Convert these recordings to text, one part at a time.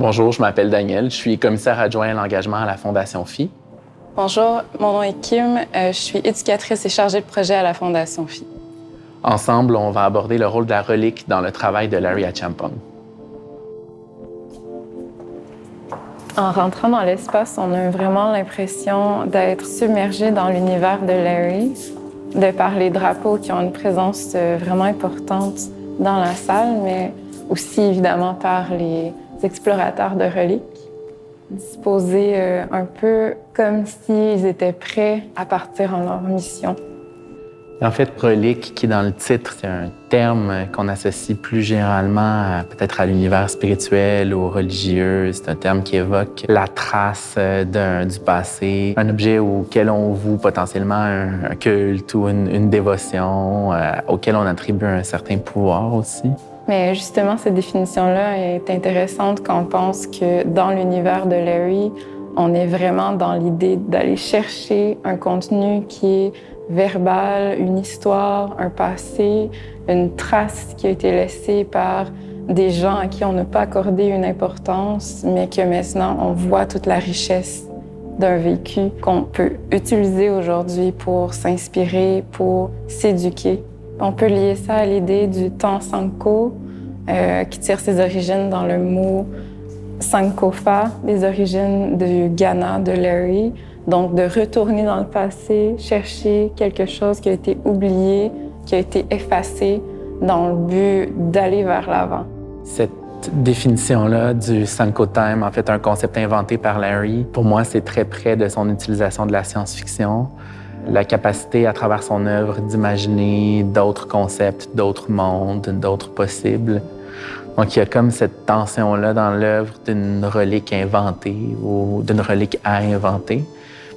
Bonjour, je m'appelle Daniel, je suis commissaire adjoint à l'engagement à la Fondation Phi. Bonjour, mon nom est Kim, je suis éducatrice et chargée de projet à la Fondation Phi. Ensemble, on va aborder le rôle de la relique dans le travail de Larry Achampong. En rentrant dans l'espace, on a vraiment l'impression d'être submergé dans l'univers de Larry, de par les drapeaux qui ont une présence vraiment importante dans la salle, mais aussi évidemment par les explorateurs de reliques, disposés un peu comme s'ils étaient prêts à partir en leur mission. En fait, relique, qui est dans le titre, c'est un terme qu'on associe plus généralement peut-être à l'univers spirituel ou religieux. C'est un terme qui évoque la trace du passé, un objet auquel on voue potentiellement un culte ou une dévotion, auquel on attribue un certain pouvoir aussi. Mais justement, cette définition-là est intéressante quand on pense que dans l'univers de Larry, on est vraiment dans l'idée d'aller chercher un contenu qui est verbal, une histoire, un passé, une trace qui a été laissée par des gens à qui on n'a pas accordé une importance, mais que maintenant on voit toute la richesse d'un vécu qu'on peut utiliser aujourd'hui pour s'inspirer, pour s'éduquer. On peut lier ça à l'idée du temps Sanko, qui tire ses origines dans le mot Sankofa, les origines du Ghana de Larry. Donc, de retourner dans le passé, chercher quelque chose qui a été oublié, qui a été effacé, dans le but d'aller vers l'avant. Cette définition-là du Sanko Time, en fait, un concept inventé par Larry, pour moi, c'est très près de son utilisation de la science-fiction. La capacité, à travers son œuvre, d'imaginer d'autres concepts, d'autres mondes, d'autres possibles. Donc, il y a comme cette tension-là dans l'œuvre d'une relique inventée ou d'une relique à inventer,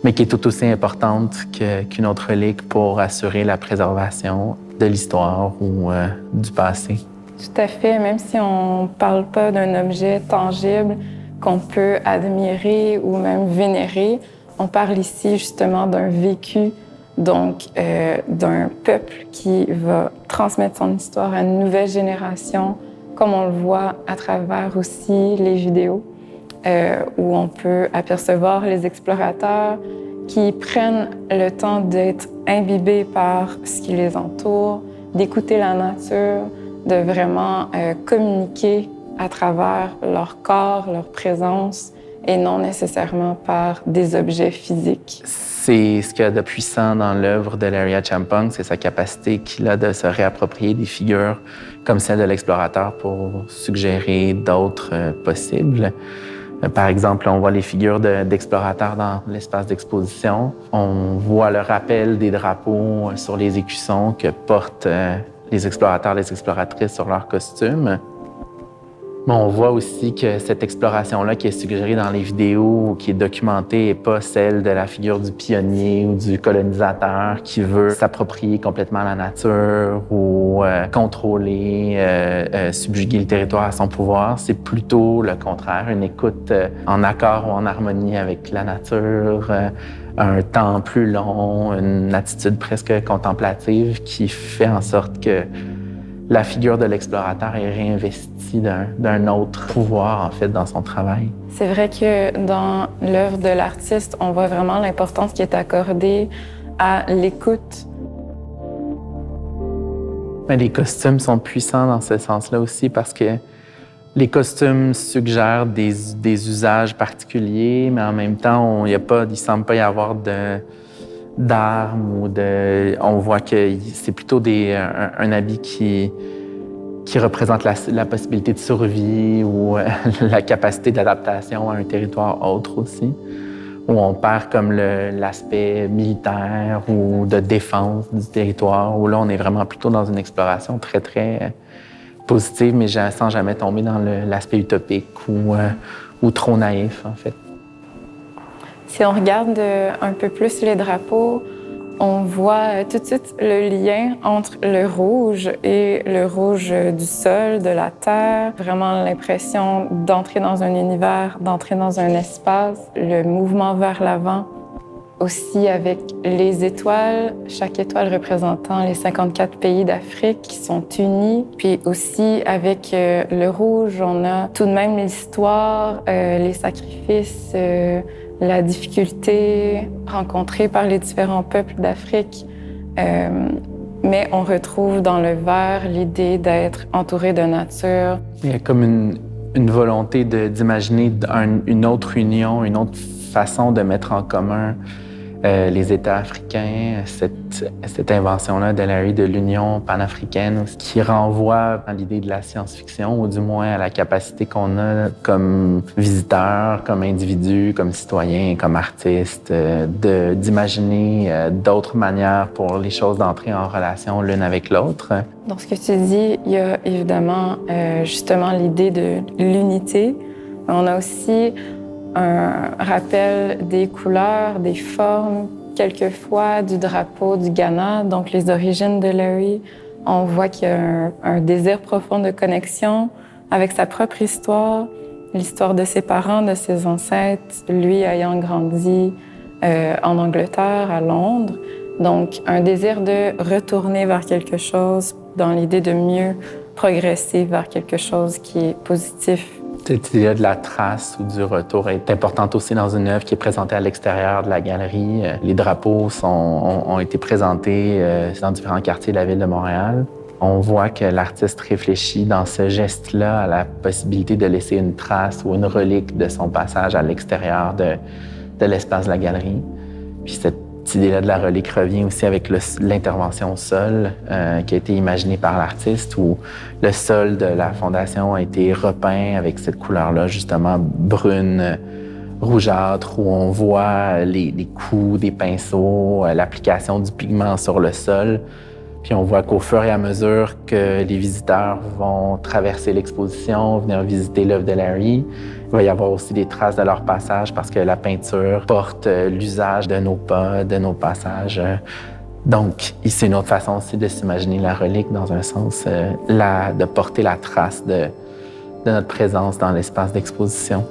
mais qui est tout aussi importante qu'une autre relique pour assurer la préservation de l'histoire ou du passé. Tout à fait, même si on ne parle pas d'un objet tangible qu'on peut admirer ou même vénérer, on parle ici justement d'un vécu, donc d'un peuple qui va transmettre son histoire à une nouvelle génération, comme on le voit à travers aussi les vidéos, où on peut apercevoir les explorateurs qui prennent le temps d'être imbibés par ce qui les entoure, d'écouter la nature, de vraiment communiquer à travers leur corps, leur présence, et non nécessairement par des objets physiques. C'est ce qu'il y a de puissant dans l'œuvre de Larry Achampong, c'est sa capacité qu'il a de se réapproprier des figures comme celle de l'explorateur pour suggérer d'autres possibles. Par exemple, on voit les figures d'explorateurs dans l'espace d'exposition. On voit le rappel des drapeaux sur les écussons que portent les explorateurs, les exploratrices sur leurs costumes. Mais on voit aussi que cette exploration-là qui est suggérée dans les vidéos ou qui est documentée n'est pas celle de la figure du pionnier ou du colonisateur qui veut s'approprier complètement la nature ou contrôler, subjuguer le territoire à son pouvoir. C'est plutôt le contraire, une écoute en accord ou en harmonie avec la nature, un temps plus long, une attitude presque contemplative qui fait en sorte que la figure de l'explorateur est réinvestie d'un autre pouvoir, en fait, dans son travail. C'est vrai que dans l'œuvre de l'artiste, on voit vraiment l'importance qui est accordée à l'écoute. Mais les costumes sont puissants dans ce sens-là aussi parce que les costumes suggèrent des usages particuliers, mais en même temps, il ne semble pas y avoir d'armes ou on voit que c'est plutôt un habit qui représente la possibilité de survie ou la capacité d'adaptation à un territoire autre aussi, où on perd comme l'aspect militaire ou de défense du territoire, où là, on est vraiment plutôt dans une exploration très, très positive, mais sans jamais tomber dans l'aspect utopique ou trop naïf, en fait. Si on regarde un peu plus les drapeaux, on voit tout de suite le lien entre le rouge et le rouge du sol, de la terre. Vraiment l'impression d'entrer dans un univers, d'entrer dans un espace, le mouvement vers l'avant. aussi avec les étoiles, chaque étoile représentant les 54 pays d'Afrique qui sont unis. Puis aussi avec le rouge, on a tout de même l'histoire, les sacrifices, la difficulté rencontrée par les différents peuples d'Afrique. Mais on retrouve dans le vert l'idée d'être entouré de nature. Il y a comme une volonté d'imaginer une autre union, une autre façon de mettre en commun les États africains, cette invention-là de Larry de l'Union panafricaine qui renvoie à l'idée de la science-fiction, ou du moins à la capacité qu'on a comme visiteurs, comme individus, comme citoyens, comme artistes, d'imaginer d'autres manières pour les choses d'entrer en relation l'une avec l'autre. Dans ce que tu dis, il y a évidemment justement l'idée de l'unité. On a aussi un rappel des couleurs, des formes, quelquefois du drapeau du Ghana, donc les origines de Larry. On voit qu'il y a un désir profond de connexion avec sa propre histoire, l'histoire de ses parents, de ses ancêtres, lui ayant grandi en Angleterre, à Londres. Donc, un désir de retourner vers quelque chose dans l'idée de mieux progresser vers quelque chose qui est positif. Cette idée de la trace ou du retour est importante aussi dans une œuvre qui est présentée à l'extérieur de la galerie. Les drapeaux ont été présentés dans différents quartiers de la ville de Montréal. On voit que l'artiste réfléchit dans ce geste-là à la possibilité de laisser une trace ou une relique de son passage à l'extérieur de l'espace de la galerie. Puis cette idée-là de la relique revient aussi avec l'intervention au sol qui a été imaginée par l'artiste, où le sol de la fondation a été repeint avec cette couleur-là, justement brune, rougeâtre, où on voit les coups des pinceaux, l'application du pigment sur le sol. Puis on voit qu'au fur et à mesure que les visiteurs vont traverser l'exposition, venir visiter l'œuvre de Larry, il va y avoir aussi des traces de leur passage parce que la peinture porte l'usage de nos pas, de nos passages. Donc, c'est une autre façon aussi de s'imaginer la relique dans un sens, de porter la trace de notre présence dans l'espace d'exposition.